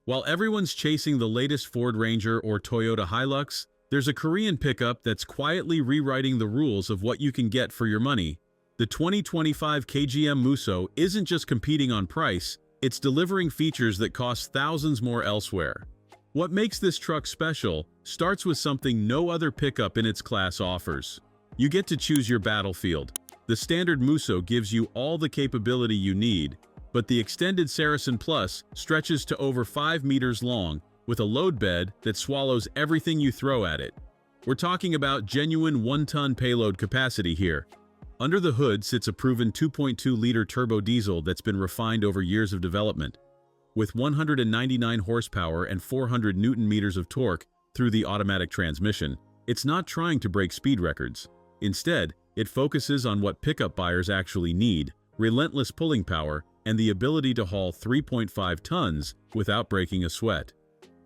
While everyone's chasing the latest Ford Ranger or Toyota Hilux, there's a Korean pickup that's quietly rewriting the rules of what you can get for your money. The 2025 KGM Musso isn't just competing on price, it's delivering features that cost thousands more elsewhere. What makes this truck special starts with something no other pickup in its class offers. You get to choose your battlefield. The standard Musso gives you all the capability you need, but the extended Saracen Plus stretches to over 5 meters long with a load bed that swallows everything you throw at it. We're talking about genuine 1-ton payload capacity here. Under the hood sits a proven 2.2-liter turbo diesel that's been refined over years of development. With 199 horsepower and 400 newton-meters of torque through the automatic transmission, it's not trying to break speed records. Instead, it focuses on what pickup buyers actually need: relentless pulling power and the ability to haul 3.5 tons without breaking a sweat.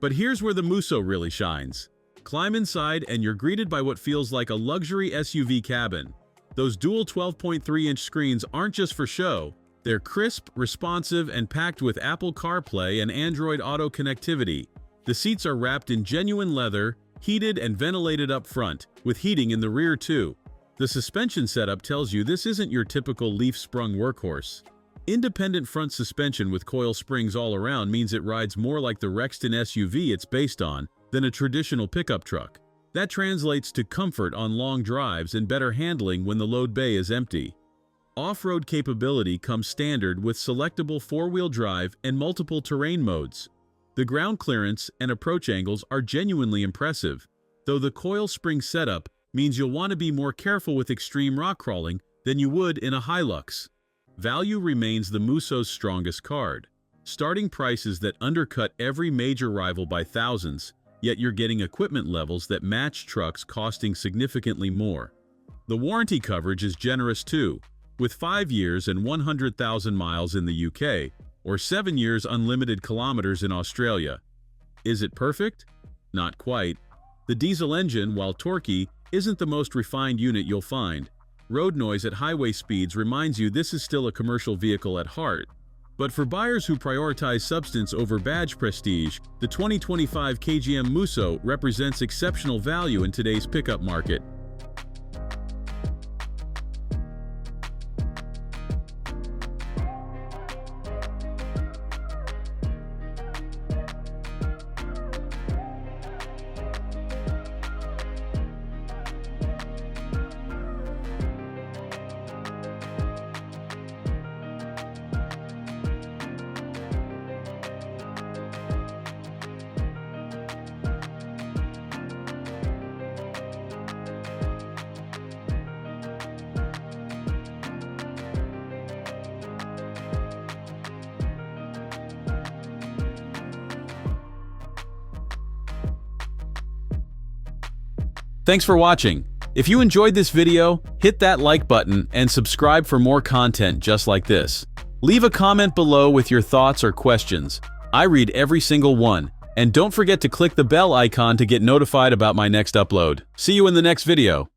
But here's where the Musso really shines. Climb inside and you're greeted by what feels like a luxury SUV cabin. Those dual 12.3-inch screens aren't just for show. They're crisp, responsive, and packed with Apple CarPlay and Android Auto connectivity. The seats are wrapped in genuine leather, heated and ventilated up front, with heating in the rear too. The suspension setup tells you this isn't your typical leaf-sprung workhorse. Independent front suspension with coil springs all around means it rides more like the Rexton SUV it's based on than a traditional pickup truck. That translates to comfort on long drives and better handling when the load bay is empty. Off-road capability comes standard with selectable four-wheel drive and multiple terrain modes. The ground clearance and approach angles are genuinely impressive, though the coil spring setup means you'll want to be more careful with extreme rock crawling than you would in a Hilux. Value remains the Musso's strongest card. Starting prices that undercut every major rival by thousands, yet you're getting equipment levels that match trucks costing significantly more. The warranty coverage is generous too, with 5 years and 100,000 miles in the UK, or 7 years unlimited kilometers in Australia. Is it perfect? Not quite. The diesel engine, while torquey, isn't the most refined unit you'll find. Road noise at highway speeds reminds you this is still a commercial vehicle at heart. But for buyers who prioritize substance over badge prestige, the 2025 KGM Musso represents exceptional value in today's pickup market. Thanks for watching. If you enjoyed this video, hit that like button and subscribe for more content just like this. Leave a comment below with your thoughts or questions. I read every single one. And don't forget to click the bell icon to get notified about my next upload. See you in the next video.